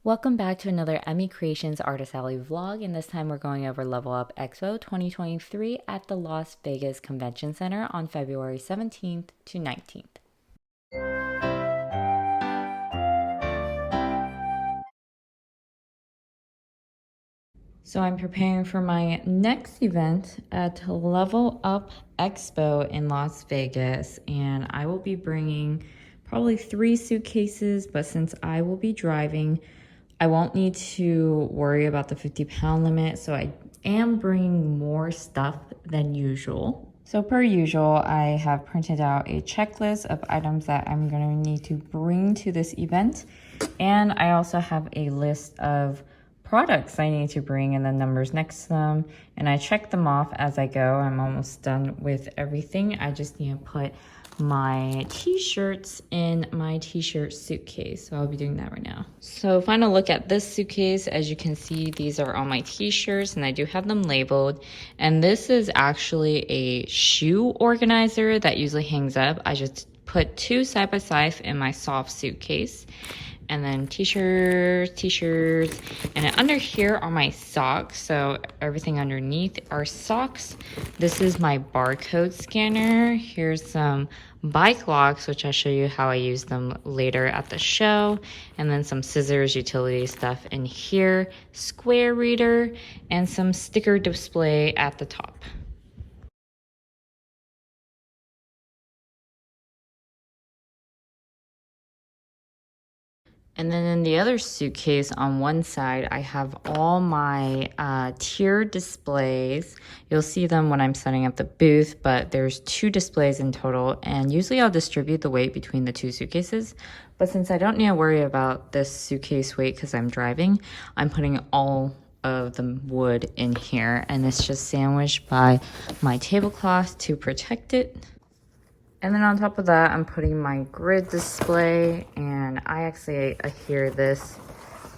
Welcome back to another Emii Creations Artist Alley vlog, and this time we're going over Level Up Expo 2023 at the Las Vegas Convention Center on February 17th to 19th. So I'm preparing for my next event at Level Up Expo in Las Vegas, and I will be bringing probably 3 suitcases, but since I will be driving, I won't need to worry about the 50-pound limit, so I am bringing more stuff than usual. So per usual, I have printed out a checklist of items that I'm going to need to bring to this event, and I also have a list of products I need to bring and the numbers next to them, and I check them off as I go. I'm almost done with everything. I just need to put my t-shirts in my t-shirt suitcase, so I'll be doing that right now. So final look at this suitcase. As you can see, these are all my t-shirts and I do have them labeled, and this is actually a shoe organizer that usually hangs up. I just put 2 side by side in my soft suitcase. And then t-shirts, and then under here are my socks. So everything underneath are socks. This is my barcode scanner. Here's some bike locks, which I'll show you how I use them later at the show. And then some scissors, utility stuff in here, square reader, and some sticker display at the top. And then in the other suitcase on one side, I have all my tier displays. You'll see them when I'm setting up the booth, but there's 2 displays in total, and usually I'll distribute the weight between the 2 suitcases. But since I don't need to worry about this suitcase weight because I'm driving, I'm putting all of the wood in here, and it's just sandwiched by my tablecloth to protect it. And then on top of that, I'm putting my grid display, and I actually adhere this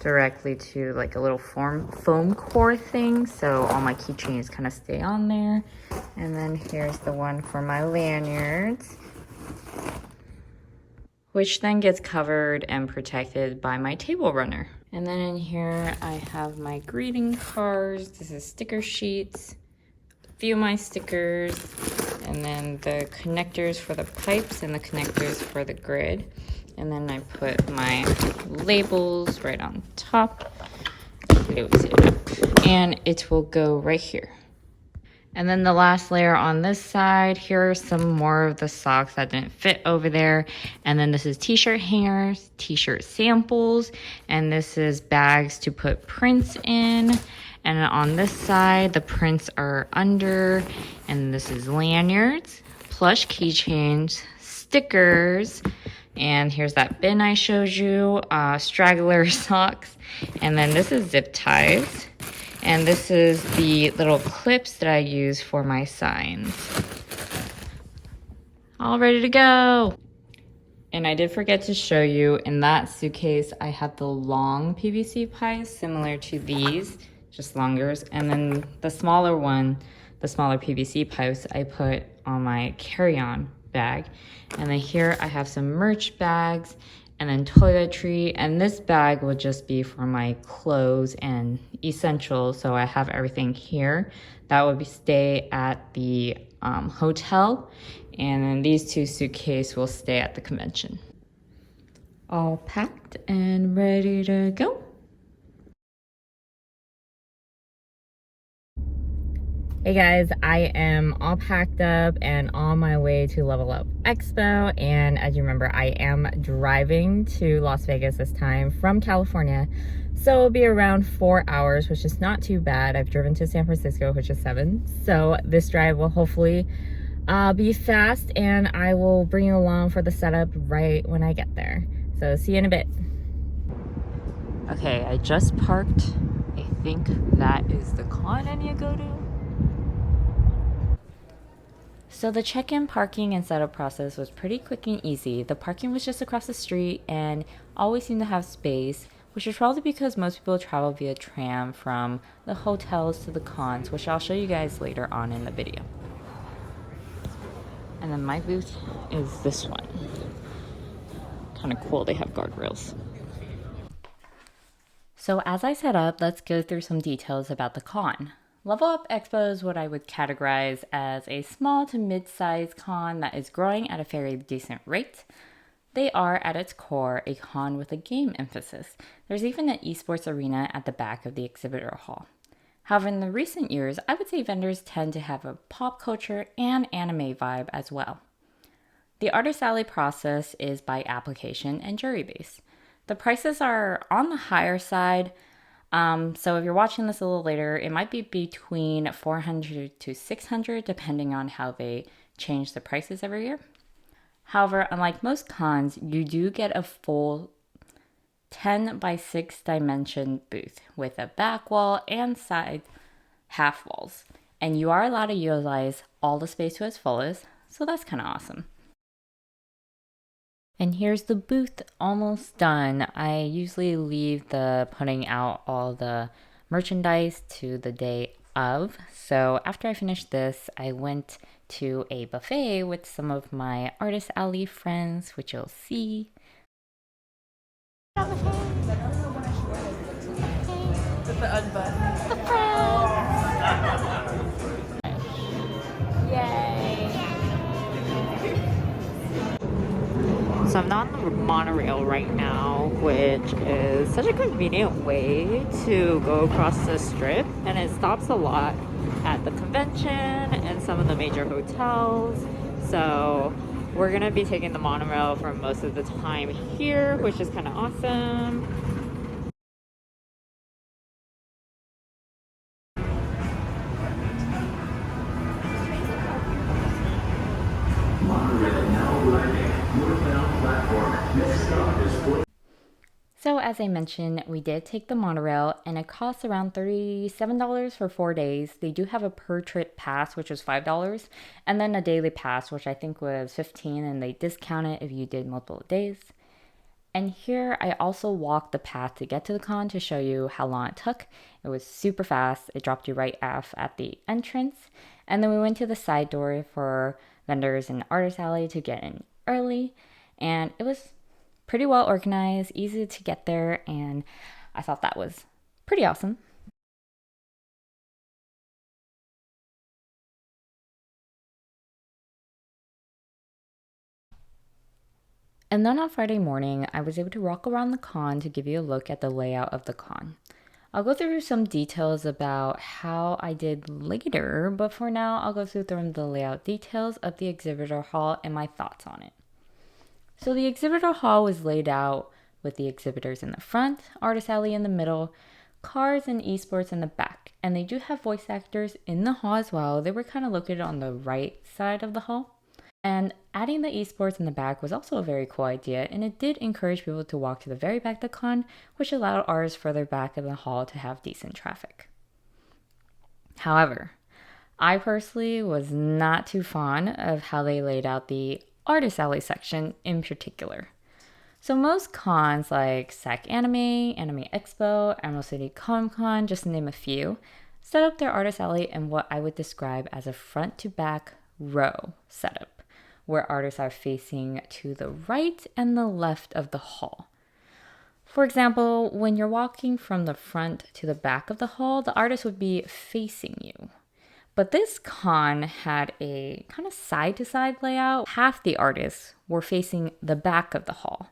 directly to like a little foam core thing, so all my keychains kind of stay on there. And then here's the one for my lanyards, which then gets covered and protected by my table runner. And then in here, I have my greeting cards. This is sticker sheets, a few of my stickers, and then the connectors for the pipes and the connectors for the grid. And then I put my labels right on top. And it will go right here. And then the last layer on this side, here are some more of the socks that didn't fit over there. And then this is t-shirt hangers, t-shirt samples, and this is bags to put prints in. And on this side, the prints are under, and this is lanyards, plush keychains, stickers, and here's that bin I showed you, straggler socks, and then this is zip ties, and this is the little clips that I use for my signs. All ready to go. And I did forget to show you, in that suitcase, I have the long PVC pipes similar to these, just longer, and then the smaller one, the smaller PVC pipes, I put on my carry-on bag. And then here I have some merch bags, and then toiletry, and this bag will just be for my clothes and essentials, so I have everything here. That would stay at the hotel, and then these 2 suitcases will stay at the convention. All packed and ready to go. Hey guys, I am all packed up and on my way to Level Up Expo, and as you remember, I am driving to Las Vegas this time from California, so it'll be around 4 hours, which is not too bad. I've driven to San Francisco, which is 7, so this drive will hopefully be fast, and I will bring you along for the setup right when I get there. So see you in a bit. Okay, I just parked. I think that is the con I need to go to. So the check-in, parking, and setup process was pretty quick and easy. The parking was just across the street and always seemed to have space, which is probably because most people travel via tram from the hotels to the cons, which I'll show you guys later on in the video. And then my booth is this one. Kind of cool, they have guardrails. So as I set up, let's go through some details about the con. Level Up Expo is what I would categorize as a small to mid-sized con that is growing at a fairly decent rate. They are, at its core, a con with a game emphasis. There's even an esports arena at the back of the exhibitor hall. However, in the recent years, I would say vendors tend to have a pop culture and anime vibe as well. The artist alley process is by application and jury base. The prices are on the higher side, so if you're watching this a little later, it might be between $400 to $600 depending on how they change the prices every year. However, unlike most cons, you do get a full 10 by 6 dimension booth with a back wall and side half walls. And you are allowed to utilize all the space to its fullest, so that's kind of awesome. And here's the booth almost done. I usually leave the putting out all the merchandise to the day of. So after I finished this, I went to a buffet with some of my Artist Alley friends, which you'll see. With the unbutton. The Yay! So I'm not on the monorail right now, which is such a convenient way to go across the strip, and it stops a lot at the convention and some of the major hotels. So we're gonna be taking the monorail for most of the time here, which is kind of awesome. So as I mentioned, we did take the monorail and it costs around $37 for 4 days. They do have a per trip pass, which was $5, and then a daily pass, which I think was $15, and they discount it if you did multiple days. And here I also walked the path to get to the con to show you how long it took. It was super fast. It dropped you right off at the entrance. And then we went to the side door for vendors and artist alley to get in early. And it was pretty well organized, easy to get there, and I thought that was pretty awesome. And then on Friday morning, I was able to walk around the con to give you a look at the layout of the con. I'll go through some details about how I did later, but for now, I'll go through the layout details of the exhibitor hall and my thoughts on it. So the exhibitor hall was laid out with the exhibitors in the front, artist alley in the middle, cars and esports in the back. And they do have voice actors in the hall as well. They were kind of located on the right side of the hall. And adding the esports in the back was also a very cool idea, and it did encourage people to walk to the very back of the con, which allowed ours further back in the hall to have decent traffic. However, I personally was not too fond of how they laid out the artist alley section in particular. So most cons like SAC Anime, Emii Expo, Emerald City Comic Con, just to name a few, set up their artist alley in what I would describe as a front to back row setup, where artists are facing to the right and the left of the hall. For example, when you're walking from the front to the back of the hall, the artist would be facing you. But this con had a kind of side-to-side layout. Half the artists were facing the back of the hall.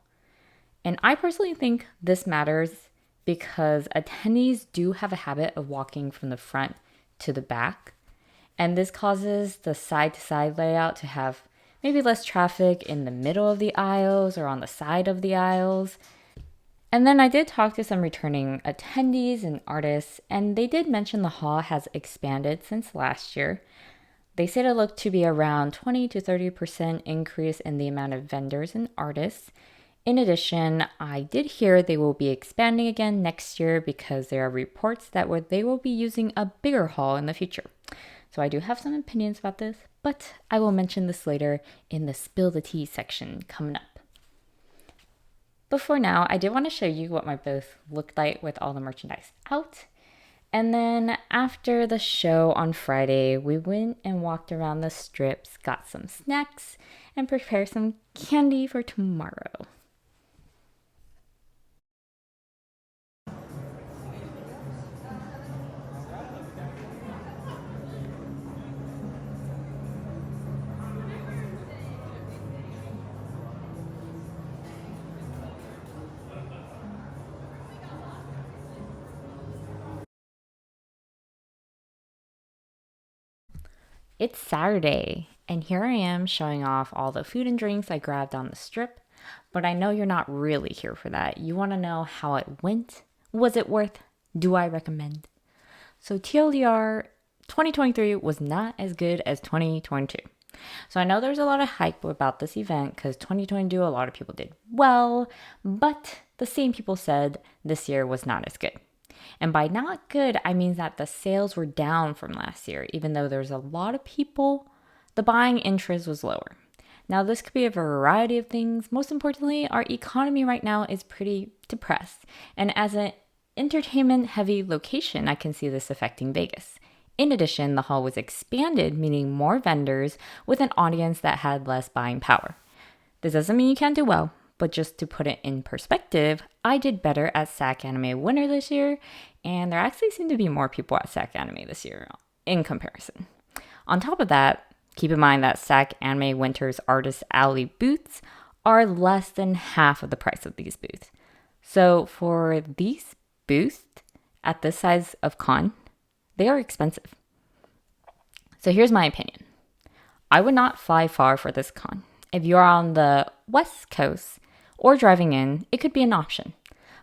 And I personally think this matters because attendees do have a habit of walking from the front to the back. And this causes the side-to-side layout to have maybe less traffic in the middle of the aisles or on the side of the aisles. And then I did talk to some returning attendees and artists, and they did mention the hall has expanded since last year. They said it looked to be around 20 to 30% increase in the amount of vendors and artists. In addition, I did hear they will be expanding again next year because there are reports that they will be using a bigger hall in the future. So I do have some opinions about this, but I will mention this later in the Spill the Tea section coming up. But for now, I did want to show you what my booth looked like with all the merchandise out. And then after the show on Friday, we went and walked around the strips, got some snacks, and prepared some candy for tomorrow. It's Saturday, and here I am showing off all the food and drinks I grabbed on the strip. But I know you're not really here for that. You want to know how it went? Was it worth? Do I recommend? So TLDR, 2023 was not as good as 2022. So I know there's a lot of hype about this event because 2022 a lot of people did well, but the same people said this year was not as good. And by not good, I mean that the sales were down from last year, even though there's a lot of people, the buying interest was lower. Now, this could be a variety of things. Most importantly, our economy right now is pretty depressed. And as an entertainment heavy location, I can see this affecting Vegas. In addition, the hall was expanded, meaning more vendors with an audience that had less buying power. This doesn't mean you can't do well, but just to put it in perspective, I did better at SAC Anime Winter this year, and there actually seem to be more people at SAC Anime this year in comparison. On top of that, keep in mind that SAC Anime Winter's Artist Alley booths are less than half of the price of these booths. So for these booths at this size of con, they are expensive. So here's my opinion. I would not fly far for this con. If you're on the West Coast or driving in, it could be an option.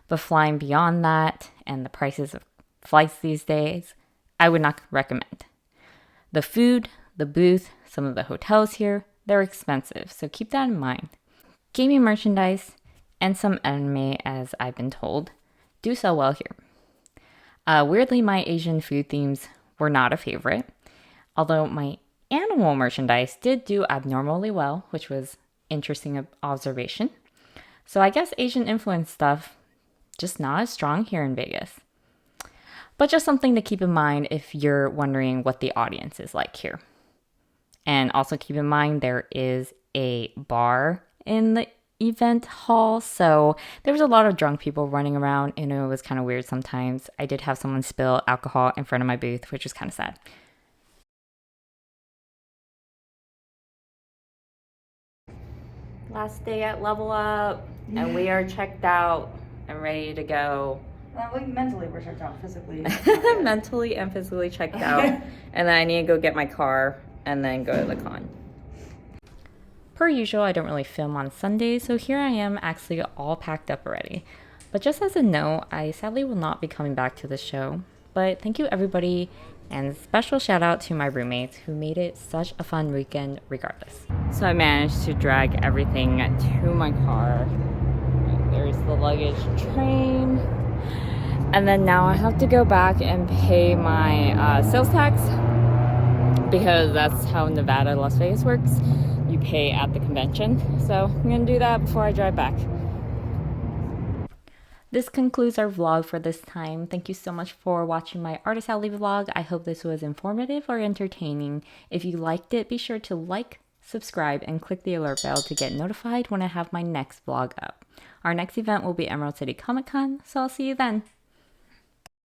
But flying beyond that and the prices of flights these days, I would not recommend. The food, the booth, some of the hotels here, they're expensive, so keep that in mind. Gaming merchandise and some anime, as I've been told, do sell well here. Weirdly, my Asian food themes were not a favorite, although my animal merchandise did do abnormally well, which was interesting observation. So I guess Asian influence stuff just not as strong here in Vegas. But just something to keep in mind if you're wondering what the audience is like here. And also keep in mind there is a bar in the event hall, so there was a lot of drunk people running around, and it was kind of weird sometimes. I did have someone spill alcohol in front of my booth, which was kind of sad. Last day at Level Up, and we are checked out and ready to go. Mentally we're checked out, physically. Mentally and physically checked out, and then I need to go get my car and then go to the con. Per usual, I don't really film on Sundays, so here I am actually all packed up already. But just as a note, I sadly will not be coming back to the show. But thank you everybody, and special shout out to my roommates who made it such a fun weekend regardless. So I managed to drag everything to my car. There's the luggage train. And then now I have to go back and pay my sales tax, because that's how Nevada, Las Vegas works. You pay at the convention. So I'm gonna do that before I drive back. This concludes our vlog for this time. Thank you so much for watching my Artist Alley vlog. I hope this was informative or entertaining. If you liked it, be sure to like, subscribe, and click the alert bell to get notified when I have my next vlog up. Our next event will be Emerald City Comic Con, so I'll see you then.